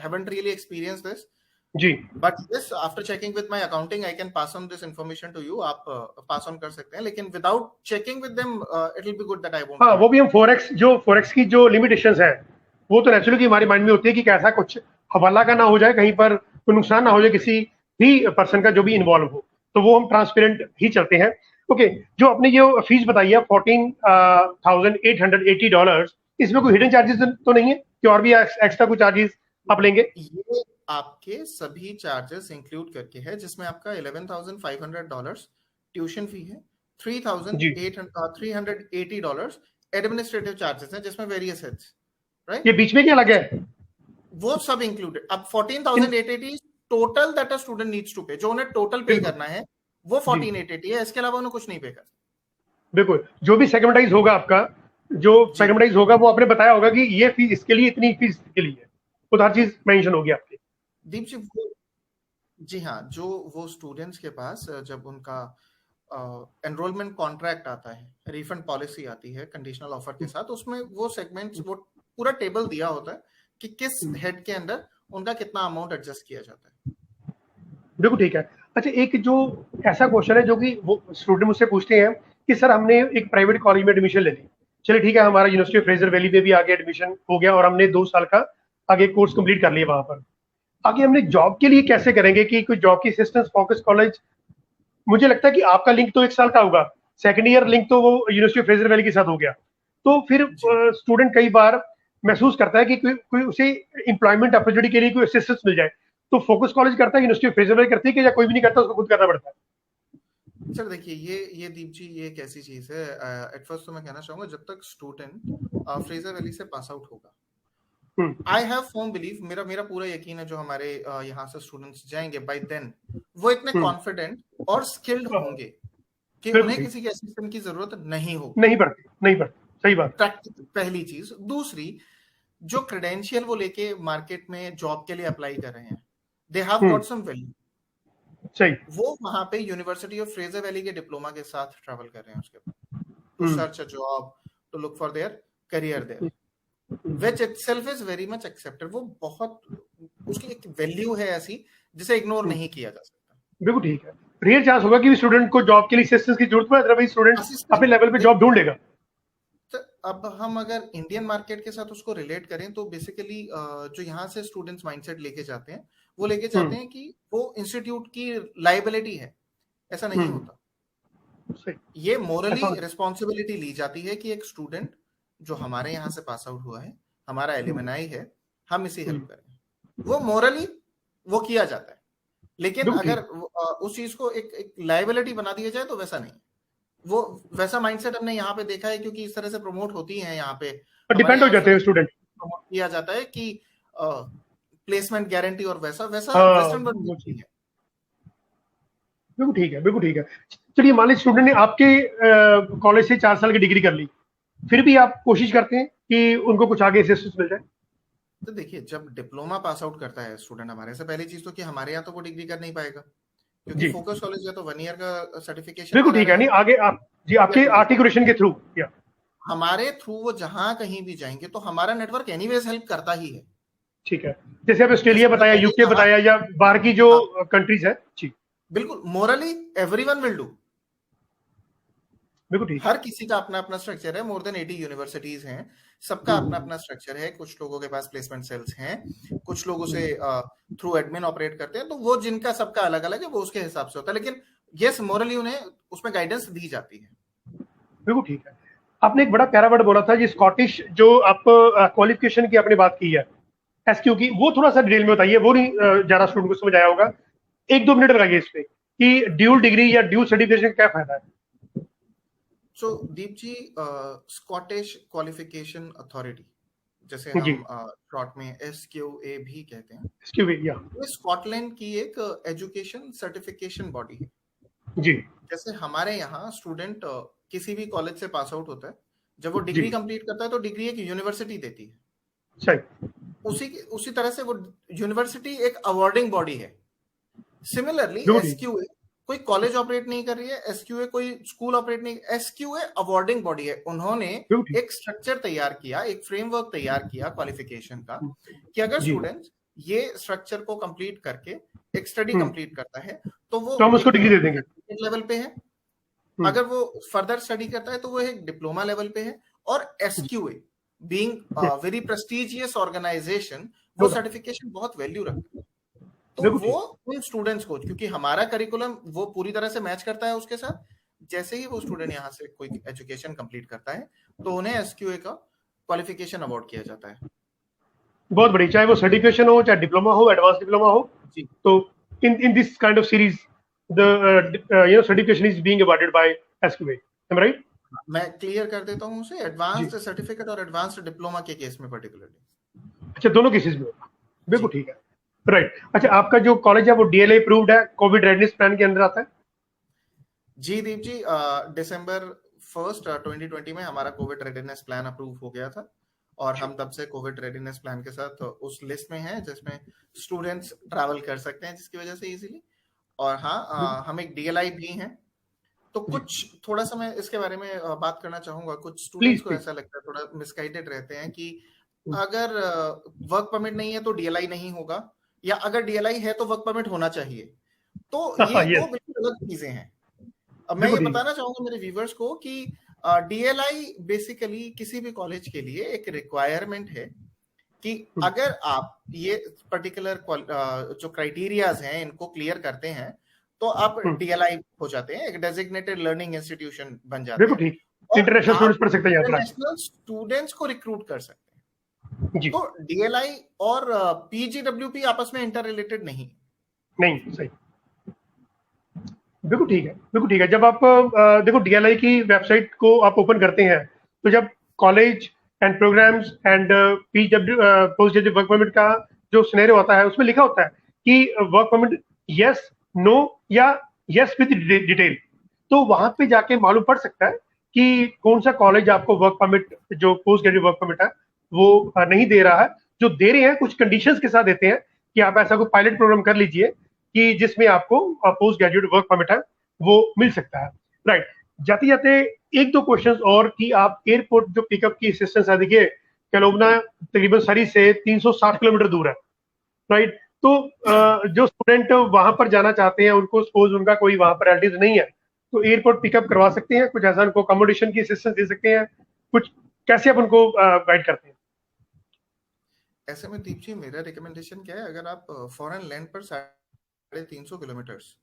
haven't really experience this, जी but this after checking with my accounting I can pass on this information to you, आप पास ऑन कर सकते हैं, लेकिन without checking with them it will be good that I won't हाँ, डू वो इट। भी हम फोरेक्स की जो लिमिटेशंस है, वो तो नेचुरली हमारे माइंड में होती है कि कैसा कुछ हवाला का ना हो जाए, कहीं पर कोई नुकसान ना हो जाए किसी भी पर्सन का जो भी इन्वॉल्व हो, तो वो हम ट्रांसपेरेंट ही चलते हैं। ओके, जो आपने ये फीस बताई है $14,880, इसमें कोई हिडन चार्जेस तो नहीं है कि और भी एक्स्ट्रा कुछ चार्जेस आप लेंगे? ये आपके सभी चार्जेस इंक्लूड करके है, जिसमें आपका $11,500 ट्यूशन फी है, जी, $380 एडमिनिस्ट्रेटिव चार्जेस हैं, जिसमें वेरियस हेड्स, राइट, ये बीच में क्या लगा है? वो सब इंक्लूडेड। अब इन 14,880 total that a student needs to pay, जो उन्हें टोटल पे बिल्कुल करना है वो जी, 14,880 है, इसके अलावा उन्हें कुछ नहीं पे करना। बिल्कुल जो भी सेगमेंटाइज होगा आपका, जो जी सेगमेंटाइज होगा वो आपने बताया होगा कि ये फीस इसके लिए, इतनी फीस के लिए, वो तो हर चीज मेंशन होगी आपकी। दीप जी, वो जी हाँ, जो वो स्टूडेंट्स के पास जब उनका एनरोलमेंट कॉन्ट्रैक्ट आता है, रिफंड पॉलिसी आती है कंडीशनल ऑफर के साथ, उसमें वो सेगमेंट्स, वो पूरा टेबल दिया होता है कि किस हेड के अंदर उनका कितना अमाउंट एडजस्ट किया जाता है। बिल्कुल ठीक है। अच्छा, एक जो ऐसा क्वेश्चन है जो कि वो स्टूडेंट मुझसे पूछते हैं कि सर हमने एक प्राइवेट कॉलेज में एडमिशन ले ली, चलिए ठीक है, हमारा यूनिवर्सिटी ऑफ फ्रेजर वैली में भी आगे एडमिशन हो गया और हमने 2 साल का आगे कोर्स कंप्लीट कर लिया वहां पर, आगे हमने जॉब के लिए कैसे करेंगे कि कोई जॉब की असिस्टेंस फोकस कॉलेज, मुझे लगता है कि आपका लिंक तो 1 साल का होगा, सेकेंड ईयर लिंक तो वो यूनिवर्सिटी ऑफ फ्रेजर वैली के साथ हो गया, तो फिर जी स्टूडेंट कई बार महसूस करता है कि कोई उसे एम्प्लॉयमेंट अपॉर्चुनिटी के लिए कोई असिस्टेंस मिल जाए, तो फोकस कॉलेज करता है, यूनिवर्सिटी ऑफ फ्रेजर वैली करती है कि या कोई भी नहीं करता, उसको खुद करना पड़ता है? सर, देखिए ये दीप जी, ये एक ऐसी चीज है, एट फर्स्ट तो मैं कहना चाहूंगा, जब तक स्टूडेंट फ्रेजर वैली से पास आउट होगा, आई हैव फर्म बिलीव, मेरा मेरा पूरा यकीन है, जो हमारे यहाँ से स्टूडेंट्स जाएंगे बाय देन, वो इतने हम्म, कॉन्फिडेंट और स्किल्ड होंगे कि बिल्कुल उन्हें ठीक, किसी के असिस्टेंट की जरूरत नहीं होगी। नहीं पड़ती, सही बात। प्रैक्टिकल पहली चीज। दूसरी, जो क्रेडेंशियल वो लेके मार्केट में जॉब के लिए अप्लाई कर रहे हैं, they have hmm, got some value, सही, वो वहां पे यूनिवर्सिटी ऑफ फ्रेजर वैली के डिप्लोमा के साथ ट्रैवल कर रहे हैं उसके बाद, to hmm, search a job, to look for their career there, hmm, which itself is very much accepted. वो बहुत, उसकी एक वैल्यू है ऐसी जिसे इग्नोर हम्म, नहीं किया जा सकता। बिल्कुल ठीक है। रियल चांस होगा कि स्टूडेंट को जॉब के लिए असिस्टेंस की जरूरत पड़े, अदरवाइज स्टूडेंट अपने असिस्टेंट लेवल पे जॉब ढूंढ लेगा। तो अब हम अगर इंडियन मार्केट के साथ उसको रिलेट करें, तो बेसिकली जो यहाँ से स्टूडेंट्स माइंडसेट लेके जाते हैं, वो लेके जाते हम्म, हैं कि वो इंस्टीट्यूट की लाइबिलिटी है। ऐसा नहीं हम्म, होता। सही, ये मोरली ऐसा रिस्पॉन्सिबिलिटी ली जाती है कि एक स्टूडेंट जो हमारे यहाँ से पास आउट हुआ है, हमारा एलिमनाई है, हम इसी हेल्प करें, वो मोरली वो किया जाता है। लेकिन बिल्कुल अगर ठीक, उस चीज को एक लाइबिलिटी बना दिया जाए, तो वैसा नहीं। वो वैसा माइंडसेट हमने यहाँ पे देखा है, क्योंकि इस तरह से प्रमोट होती है यहाँ पे, पर हमारे डिपेंड हो यहाँ जाते हैं स्टूडेंट स्टूडेंट। प्रमोट किया जाता है कि प्लेसमेंट गारंटी और वैसा वैसा हाँ, वेस्टर्न वर्ल्ड में वो नहीं चीज, है। बिल्कुल ठीक है, बिल्कुल ठीक है। चलिए मान लीजिए स्टूडेंट ने आपके कॉलेज से 4 साल की डिग्री कर ली, फिर भी आप कोशिश करते हैं कि उनको कुछ आगे असिस्टेंस मिल जाए? तो देखिए, जब डिप्लोमा पास आउट करता है स्टूडेंट हमारे से, पहली चीज तो कि हमारे यहाँ तो वो डिग्री कर नहीं पाएगा, क्योंकि जी, फोकस कॉलेज या तो 1 ईयर का सर्टिफिकेशन बिल्कुल करा ठीक है, रहे नहीं हैं आगे आप जी या आपके 2 ईयर। आर्टिकुलेशन के थ्रू, या हमारे थ्रू वो जहां कहीं भी जाएंगे, तो हमारा नेटवर्क एनीवेज हेल्प करता ही है। ठीक है, जैसे आप ऑस्ट्रेलिया जैसे मैंने बताया, पहले यूके कहा, बताया, या बाहर की जो हाँ कंट्रीज है जी, बिल्कुल, मोरली एवरीवन विल डू। बिल्कुल ठीक है, हर किसी का अपना अपना स्ट्रक्चर है, मोर देन 80 यूनिवर्सिटीज हैं, सबका अपना हम्म, अपना स्ट्रक्चर है। कुछ लोगों के पास प्लेसमेंट सेल्स हैं, कुछ लोगों से थ्रू एडमिन ऑपरेट करते हैं, तो वो जिनका सबका अलग अलग है, वो उसके हिसाब से होता है। लेकिन यस, मोरली उन्हें उसमें गाइडेंस दी जाती है। बिल्कुल ठीक है। आपने एक बड़ा प्यारा वर्ड बोला था, ये स्कॉटिश जो आप क्वालिफिकेशन की आपने बात की है, एसक्यू की, वो थोड़ा सा डिटेल में बताइए, वो नहीं ज्यादा स्टूडेंट को समझ आया होगा, 1-2 मिनट लगाइए इस पे कि ड्यूल डिग्री या ड्यूल सर्टिफिकेशन का क्या फायदा है? सो दीप जी, स्कॉटिश क्वालिफिकेशन अथॉरिटी, जैसे जी, हम शॉर्ट में SQA भी कहते हैं, एसक्यू या ये स्कॉटलैंड की एक एजुकेशन सर्टिफिकेशन बॉडी है। जी, जैसे हमारे यहाँ स्टूडेंट किसी भी कॉलेज से पास आउट होता है, जब वो जी, डिग्री कंप्लीट करता है, तो डिग्री एक यूनिवर्सिटी देती है। सही, उसी तरह से वो यूनिवर्सिटी एक अवार्डिंग बॉडी है। सिमिलरली बिल्कुल ठीक, SQA कोई कॉलेज ऑपरेट नहीं कर रही है, एसक्यूए कोई स्कूल ऑपरेट नहीं, एसक्यूए अवार्डिंग बॉडी है। उन्होंने एक स्ट्रक्चर तैयार किया, एक फ्रेमवर्क तैयार किया क्वालिफिकेशन का, कि अगर स्टूडेंट ये स्ट्रक्चर को कंप्लीट करके एक स्टडी कंप्लीट करता है तो वो हम उसको डिग्री दे देंगे, लेवल पे है। अगर वो फर्दर स्टडी करता है तो वो एक डिप्लोमा लेवल पे है। और एसक्यूए बीइंग वेरी प्रेस्टिजियस ऑर्गेनाइजेशन, वो सर्टिफिकेशन बहुत वैल्यू रखता है। तो वो उन स्टूडेंट्स को, क्योंकि हमारा करिकुलम वो पूरी तरह से मैच करता है उसके साथ, जैसे ही वो स्टूडेंट यहाँ से कोई एजुकेशन कंप्लीट करता है तो उन्हें एसक्यूए का क्वालिफिकेशन अवार्ड किया जाता है। बहुत बड़ी, चाहे वो सर्टिफिकेशन हो, चाहे डिप्लोमा हो, एडवांस डिप्लोमा हो, तो in this kind of series the certification is being awarded by SQA, am right? मैं क्लियर कर देता हूँ उसे, एडवांस्ड सर्टिफिकेट और एडवांस्ड डिप्लोमा के केस में पर्टिकुलरली। अच्छा, दोनों केसेस में होगा, बिल्कुल ठीक है, राइट। अच्छा, आपका जो कॉलेज है वो डीएलए अप्रूव्ड है, कोविड रेडनेस प्लान के अंदर आता है? जी दीप जी, दिसंबर 1 2020 में हमारा कोविड रेडनेस प्लान अप्रूव हो गया था और हम तब से कोविड रेडनेस प्लान के साथ उस लिस्ट में हैं जिसमें स्टूडेंट्स ट्रैवल कर सकते हैं, जिसकी वजह से इजीली। और हाँ, हम एक डीएलआई भी हैं। तो कुछ थोड़ा सा मैं इसके बारे में बात करना चाहूंगा। कुछ स्टूडेंट्स को ऐसा लगता है, थोड़ा मिसगाइडेड रहते हैं कि अगर वर्क परमिट नहीं है तो डीएलआई नहीं होगा, या अगर डीएलआई है तो वर्क परमिट होना चाहिए। तो ये दो बिल्कुल अलग चीजें हैं। अब मैं ये बताना चाहूंगा मेरे व्यूवर्स को कि डीएलआई बेसिकली किसी भी कॉलेज के लिए एक रिक्वायरमेंट है कि अगर आप ये पर्टिकुलर जो क्राइटेरियाज हैं इनको क्लियर करते हैं तो आप डीएलआई हो जाते हैं, एक डेजिग्नेटेड लर्निंग इंस्टीट्यूशन बन जाते हैं, इंटरनेशनल स्टूडेंट्स पढ़ सकते हैं, इंटरनेशनल स्टूडेंट्स को रिक्रूट कर सकते हैं। तो डीएलआई और पीजीडब्ल्यूपी आपस में इंटर रिलेटेड नहीं। सही, बिल्कुल ठीक है, बिल्कुल ठीक है। जब आप देखो डीएलआई की वेबसाइट को आप ओपन करते हैं तो जब college and programs and PW post graduate work permit का जो सिनेरियो होता है उसमें लिखा होता है कि वर्क परमिट यस, नो या यस विद डिटेल। तो वहां पे जाके मालूम पड़ सकता है कि कौन सा कॉलेज आपको वर्क परमिट, जो पोस्ट ग्रेजुएट वर्क परमिट है वो नहीं दे रहा है। जो दे रहे हैं कुछ कंडीशंस के साथ देते हैं कि आप ऐसा कोई पायलट प्रोग्राम कर लीजिए कि जिसमें आपको पोस्ट ग्रेजुएट वर्क परमिट है वो मिल सकता है, राइट। जाते जाते एक दो क्वेश्चंस और कि आप एयरपोर्ट जो पिकअप की असिस्टेंस है, देखिए कैलोबना तकरीबन सरी से 360 किलोमीटर दूर है, राइट। तो जो स्टूडेंट वहां पर जाना चाहते हैं, उनको सपोज उनका कोई वहां पर रिलेटिव नहीं है, तो एयरपोर्ट पिकअप करवा सकते हैं, कुछ ऐसा उनको अकोमोडेशन की असिस्टेंस दे सकते हैं, कुछ कैसे आप उनको गाइड करते हैं? ऐसे में दीप जी मेरा रिकमेंडेशन क्या है, अगर आप फॉरेन लैंड पर 350 किलोमीटर्स,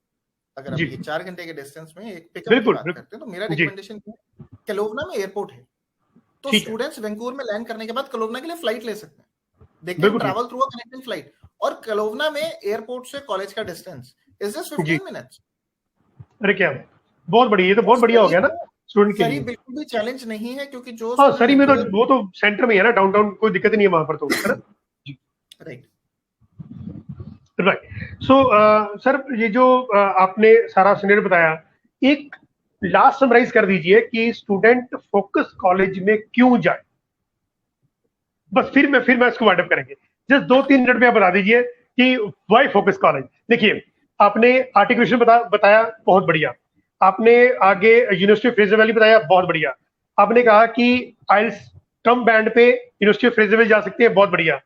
अगर आप ये 4 घंटे के डिस्टेंस में एक पिकअप की बात करते हैं, तो मेरा रिकमेंडेशन क्या है, कैलोबना में एयरपोर्ट है तो स्टूडेंट्स वैंकूवर में लैंड करने के बाद कैलोबना के लिए फ्लाइट ले सकते हैं। They can travel through a connecting flight. और कैलोबना में एयरपोर्ट से कॉलेज का डिस्टेंस इज जस्ट 15 मिनट्स। अरे क्या बहुत बढ़िया, ये तो बहुत बढ़िया हो गया ना स्टूडेंट के लिए। बिल्कुल भी चैलेंज नहीं है, क्योंकि जो सरी में तो वो तो सेंटर में है ना, डाउनटाउन, कोई दिक्कत नहीं है वहां पर, तो है ना। Right right. सो सर, ये जो आपने सारा सिनेरियो बताया, एक लास्ट समराइज कर दीजिए कि स्टूडेंट फोकस कॉलेज में क्यों जाए, बस फिर मैं इसको वाइंड अप करेंगे। जस्ट 2-3 मिनट में आप बता दीजिए कि व्हाई फोकस कॉलेज। देखिए, आपने आर्टिकुलेशन बताया, बहुत बढ़िया। आपने आगे यूनिवर्सिटी ऑफ फ्रेजर वैली बताया, बहुत बढ़िया। आपने कहा कि आइल्स कम बैंड पे यूनिवर्सिटी ऑफ फ्रेजर वैली जा सकते हैं, बहुत बढ़िया।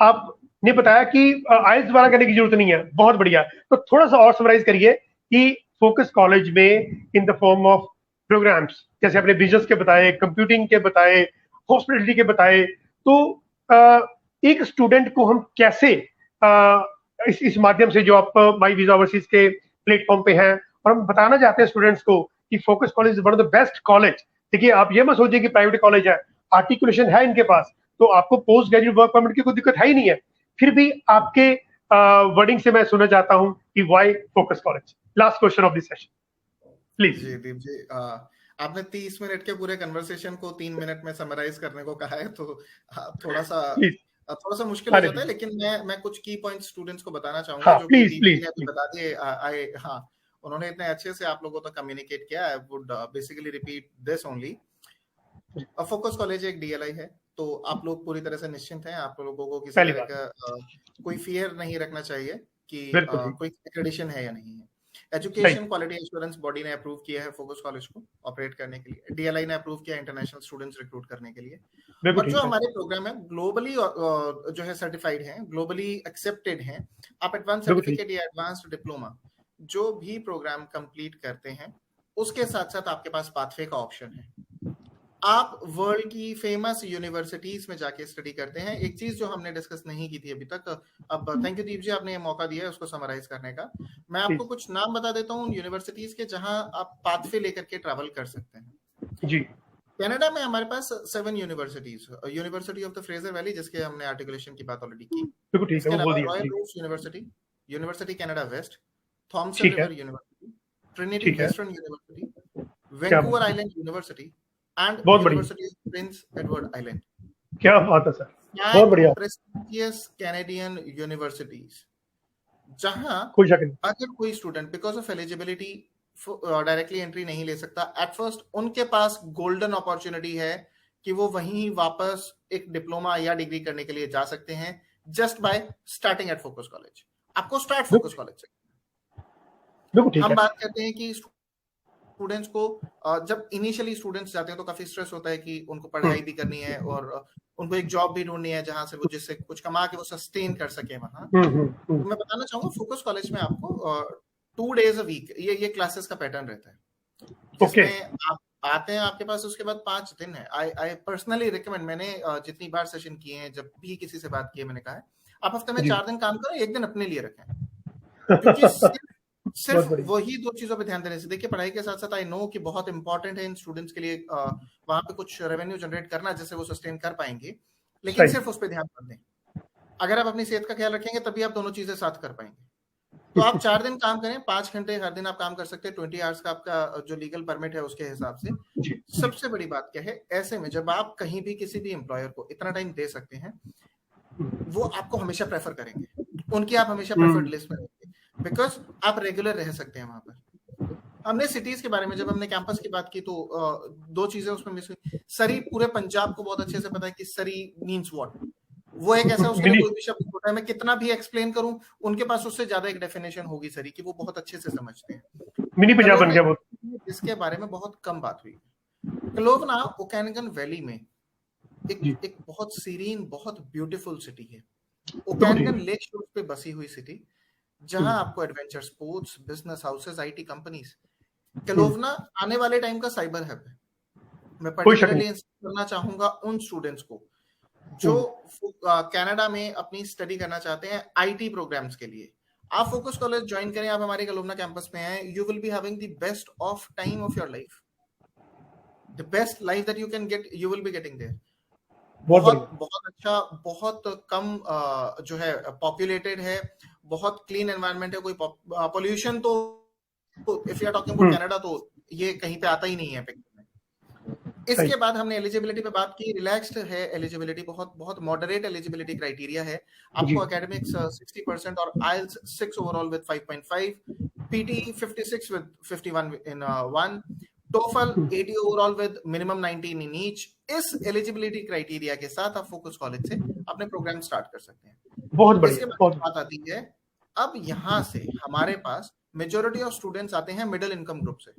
आपने बताया कि आइल्स दोबारा करने की जरूरत नहीं है, बहुत बढ़िया। तो थोड़ा सा और समराइज करिए कि फोकस कॉलेज में in the form of programs, जैसे आपने बिजनेस के बताए, कंप्यूटिंग के बताए, हॉस्पिटलिटी के बताए, तो एक स्टूडेंट को हम कैसे इस माध्यम से, जो आप माई वीजा ओवरसीज के प्लेटफॉर्म पे हैं, और हम बताना चाहते हैं स्टूडेंट्स को कि focus college is one of the best college. देखिए, आप ये मत सोचिए कि प्राइवेट कॉलेज है, आर्टिकुलेशन है इनके पास, तो आपको पोस्ट ग्रेजुएट वर्क परमिट की कोई दिक्कत है ही नहीं है। फिर भी आपके वर्डिंग से मैं सुनना चाहता हूं कि why Focus College. Last question of this session please. जी दीप जी, आपने 30 मिनट के पूरे कन्वर्सेशन को 3 मिनट में समराइज करने को कहा है, तो थोड़ा सा मुश्किल हो जाता है, लेकिन मैं कुछ की पॉइंट स्टूडेंट्स को बताना चाहूंगा, जो कि दीप ने अभी बता दिए। हाँ, उन्होंने इतने अच्छे से आप लोगों तक कम्युनिकेट किया। I would basically repeat this only. Focus college एक डीएलआई है, तो आप लोग पूरी तरह से निश्चिंत हैं। आप लोगों को किसी तरह का कोई फियर नहीं रखना चाहिए कि कोई एक्रेडिशन है या नहीं है। एजुकेशन क्वालिटी एश्योरेंस बॉडी ने अप्रूव किया है फोकस कॉलेज को ऑपरेट करने के लिए, डीएलआई ने अप्रूव किया इंटरनेशनल स्टूडेंट्स रिक्रूट करने के लिए, और जो हमारे प्रोग्राम है ग्लोबली जो है सर्टिफाइड है, ग्लोबली एक्सेप्टेड है। आप एडवांस सर्टिफिकेट या एडवांस्ड डिप्लोमा जो भी प्रोग्राम कंप्लीट करते हैं उसके साथ साथ आपके पास पाथवे का ऑप्शन है। आप वर्ल्ड की फेमस यूनिवर्सिटीज में जाके स्टडी करते हैं। एक चीज जो हमने डिस्कस नहीं की थी अभी तक, अब थैंक यू दीप जी, आपने ये मौका दिया है उसको समराइज करने का। मैं आपको कुछ नाम बता देता हूँ यूनिवर्सिटीज के जहां आप पाथवे लेकर के ट्रैवल कर सकते हैं जी। कनाडा में हमारे पास 7 universities, university of the Fraser Valley जिसके हमने आर्टिकुलेशन की बात ऑलरेडी की, इसके अलावा Royal Roads University, University Canada West, Thompson River University, Trinity Western University, Vancouver Island University and University of Prince Edward Island. क्या बात है सर, बहुत बढ़िया। प्रेस्टिजियस कैनेडियन यूनिवर्सिटीज जहां अगर कोई student because of eligibility directly entry नहीं ले सकता, एट फर्स्ट उनके पास गोल्डन अपॉर्चुनिटी है कि वो वहीं वापस एक डिप्लोमा या डिग्री करने के लिए जा सकते हैं just by starting at focus college. आपको स्टार्ट फोकस कॉलेज से। हम बात करते हैं कि स्टूडेंट्स को जब इनिशियली स्टूडेंट्स जाते हैं तो काफी स्ट्रेस होता है कि उनको पढ़ाई भी करनी है और उनको एक जॉब भी ढूंढनी है जहां से वो जिससे कुछ कमा के वो सस्टेन कर सके वहां। तो मैं बताना चाहूंगा फोकस कॉलेज में आपको 2 days a week ये क्लासेस का पैटर्न रहता है, जिसमें आप आते हैं, आपके पास उसके बाद 5 दिन है। आई पर्सनली रिकमेंड, मैंने जितनी बार सेशन किए हैं, जब भी किसी से बात की है, मैंने कहा है आप हफ्ते में 4 दिन काम करो, 1 दिन अपने लिए रखें, क्योंकि सिर्फ वही 2 चीजों पे ध्यान देने से, देखिए पढ़ाई के साथ साथ आई नो कि बहुत इंपॉर्टेंट है इन स्टूडेंट्स के लिए वहां पे कुछ रेवेन्यू जनरेट करना जिससे वो सस्टेन कर पाएंगे, लेकिन सिर्फ उस पर ध्यान मत दें। अगर आप अपनी सेहत का ख्याल रखेंगे तभी आप दोनों चीजें साथ कर पाएंगे। तो आप 4 दिन काम करें, 5 घंटे हर दिन आप काम कर सकते हैं, 20 आवर्स का आपका जो लीगल परमिट है उसके हिसाब से। सबसे बड़ी बात क्या है, ऐसे में जब आप कहीं भी किसी भी एम्प्लॉयर को इतना टाइम दे सकते हैं, वो आपको हमेशा प्रेफर करेंगे, उनकी आप हमेशा प्रेफर्ड लिस्ट में रहेंगे, बिकॉज आप रेगुलर रह सकते हैं वहां पर। हमने सिटीज के बारे में जब हमने कैंपस की बात की तो 2 चीजें उसमें मिस हुई। सरी पूरे पंजाब को बहुत अच्छे से पता है कि सरी मीन्स व्हाट, वो एक ऐसा उसके लिए कोई भी शब्द होता है, मैं कितना भी एक्सप्लेन करूं उनके पास उससे ज्यादा एक डेफिनेशन होगी सरी की, वो बहुत अच्छे से समझते हैं। मिनी पंजाब बन गया वो। इसके बारे में बहुत कम बात हुई। क्लोवना ओकेनागन वैली में एक बहुत सीरीन, बहुत ब्यूटीफुल सिटी है, ओकेनागन लेक शोर पे बसी हुई सिटी, जहां आपको adventure sports, business houses, IT companies, क्लोवना आने वाले टाइम का साइबर हब है। मैं पर्टिकुलरली करना चाहूंगा उन स्टूडेंट्स को जो कनाडा में अपनी स्टडी करना चाहते हैं आईटी प्रोग्राम्स के लिए। आप फोकस कॉलेज ज्वाइन करें, आप हमारे क्लोवना कैंपस में हैं, you will be having the best of time of your life, the best life that you can get, you will be getting there. बहुत अच्छा, बहुत कम जो है पॉपुलेटेड है, बहुत क्लीन एनवायरनमेंट है, कोई पोल्यूशन तो if you are talking about Canada तो ये कहीं पे आता ही नहीं है। इसके बाद हमने एलिजिबिलिटी पे बात की, रिलैक्स्ड है एलिजिबिलिटी, बहुत मॉडरेट एलिजिबिलिटी क्राइटेरिया है। आपको एकेडमिक्स 60% और आइल्स 6 overall with 5.5, PT 56 with 51 in 1, TOEFL 80 overall with minimum 19 in each. इस एलिजिबिलिटी क्राइटेरिया के साथ आप फोकस कॉलेज से अपने प्रोग्राम स्टार्ट कर सकते हैं। बहुत बढ़िया। इसके बाद बात आती है, अब यहाँ से हमारे पास मेजॉरिटी ऑफ स्टूडेंट्स आते हैं मिडिल इनकम ग्रुप से।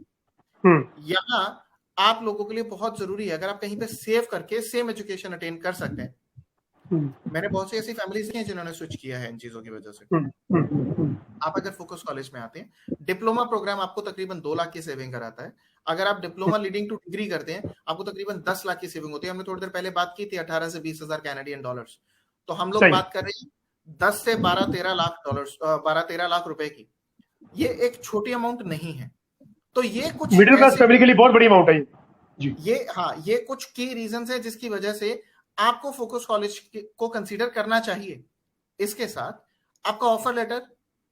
यहाँ आप लोगों के लिए बहुत जरूरी है, अगर आप कहीं पे सेव करके सेम एजुकेशन अटेन कर सकते हैं। मैंने बहुत सी ऐसी फैमिलीज हैं जिन्होंने स्विच किया है इन चीजों की वजह से। आप अगर फोकस कॉलेज में आते हैं, डिप्लोमा प्रोग्राम आपको तकरीबन 2 लाख की सेविंग कराता है। अगर आप डिप्लोमा लीडिंग टू डिग्री करते हैं, आपको तकरीबन 10 लाख की सेविंग होती है। हमने थोड़ी देर पहले बात की थी 18 से 20 हजार कैनेडियन डॉलर्स, तो हम लोग बात कर रहे हैं 10 से 12-13 लाख डॉलर्स, 12-13 लाख रुपए की। ये एक छोटी अमाउंट नहीं है। तो ये कुछ मिडिल क्लास फैमिली के लिए बहुत बड़ी अमाउंट है जी। ये कुछ की रीजंस है जिसकी वजह से आपको फोकस कॉलेज को कंसीडर करना चाहिए। इसके साथ आपका ऑफर लेटर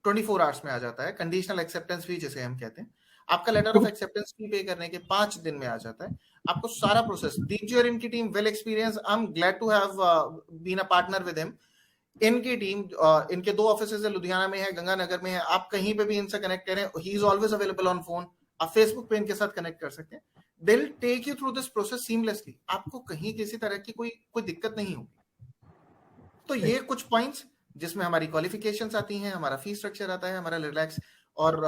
24 आवर्स में आ जाता है, कंडीशनल एक्सेप्टेंस फी जिसे हम कहते हैं। आपका लेटर ऑफ एक्सेप्टेंस फी पे करने के 5 दिन में आ जाता है। आपको सारा प्रोसेस, दीप जी और इनकी team well experience, I am glad to have been a partner with him. इनकी टीम, इनके 2 ऑफिसेज है, लुधियाना में है, गंगानगर में है। आप कहीं पे भी इनसे कनेक्ट करें, he is always available on phone. आप फेसबुक पे इनके साथ कनेक्ट कर सकते हैं। They will take you through this process seamlessly. आपको कहीं किसी तरह की कोई दिक्कत नहीं होगी। तो ये कुछ पॉइंट्स जिसमें हमारी क्वालिफिकेशंस आती हैं, हमारा फी स्ट्रक्चर आता है, हमारा रिलैक्स और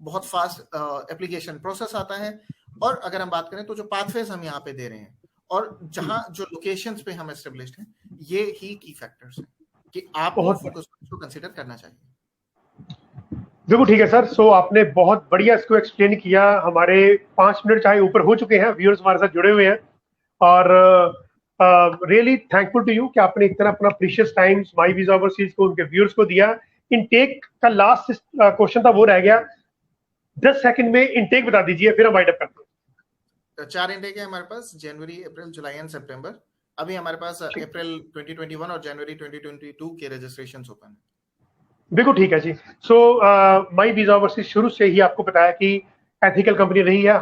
बहुत फास्ट एप्लीकेशन प्रोसेस आता है। और अगर हम बात करें तो जो पाथवेज हम यहाँ पे दे रहे हैं और जहां जो लोकेशंस पे हम एस्टेब्लिश्ड हैं, ये ही की फैक्टर्स हैं कि आपको फोकस को कंसीडर करना चाहिए। बिल्कुल ठीक है सर। सो आपने बहुत बढ़िया इसको एक्सप्लेन किया। हमारे 5 मिनट चाहे ऊपर हो चुके हैं, व्यूअर्स हमारे साथ जुड़े हुए हैं और रियली थैंकफुल टू यू कि आपने इतना अपना precious time my visa overseas को उनके व्यूअर्स को दिया। इनटेक का लास्ट क्वेश्चन था, वो रह गया। 10 सेकंड में इनटेक बता दीजिए, फिर हम वाइंड अप करते हैं। 4 इनटेक है हमारे पास, जनवरी, अप्रैल, जुलाई एंड सितंबर। अभी हमारे पास अप्रैल 2021 और जनवरी 2022 के रजिस्ट्रेशंस ओपन है। बिल्कुल ठीक है जी। सो माई वीजा ओवरसीज शुरू से ही आपको बताया कि एथिकल कंपनी रही है।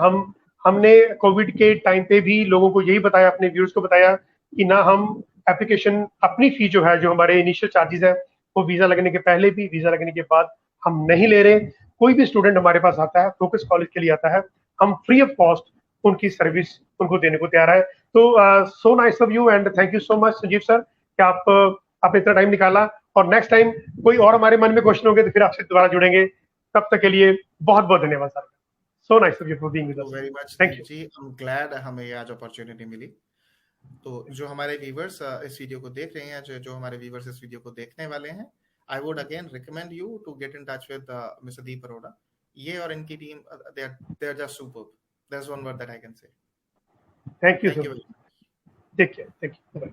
हमने कोविड के टाइम पे भी लोगों को यही बताया, अपने व्यूअर्स को बताया कि ना हम एप्लीकेशन अपनी फी जो है, जो हमारे इनिशियल चार्जेस है, वो वीजा लगने के पहले भी, वीजा लगने के बाद हम नहीं ले रहे। कोई भी स्टूडेंट हमारे पास आता है, फोकस कॉलेज के लिए आता है, हम फ्री ऑफ कॉस्ट उनकी सर्विस उनको देने को तैयार है। तो सो nice of you and thank you so much Sanjeev sir कि आपने इतना टाइम निकाला। और नेक्स्ट टाइम कोई और हमारे मन में क्वेश्चन होंगे तो फिर आपसे दोबारा जुड़ेंगे। तब तक के लिए बहुत बहुत धन्यवाद sir. So nice of you for being with us. Very much thank you जी, आई एम ग्लैड हमें ये आज अपॉर्चुनिटी मिली। तो जो हमारे व्यूअर्स इस वीडियो को देख रहे हैं, जो हमारे व्यूअर्स इस वीडियो को देखने वाले हैं, I would again recommend you to get in touch with mister Deep Arora. ये और इनकी team, they are just superb. That's one word that I can say. Thank you sir. Take care. Thank you. Bye.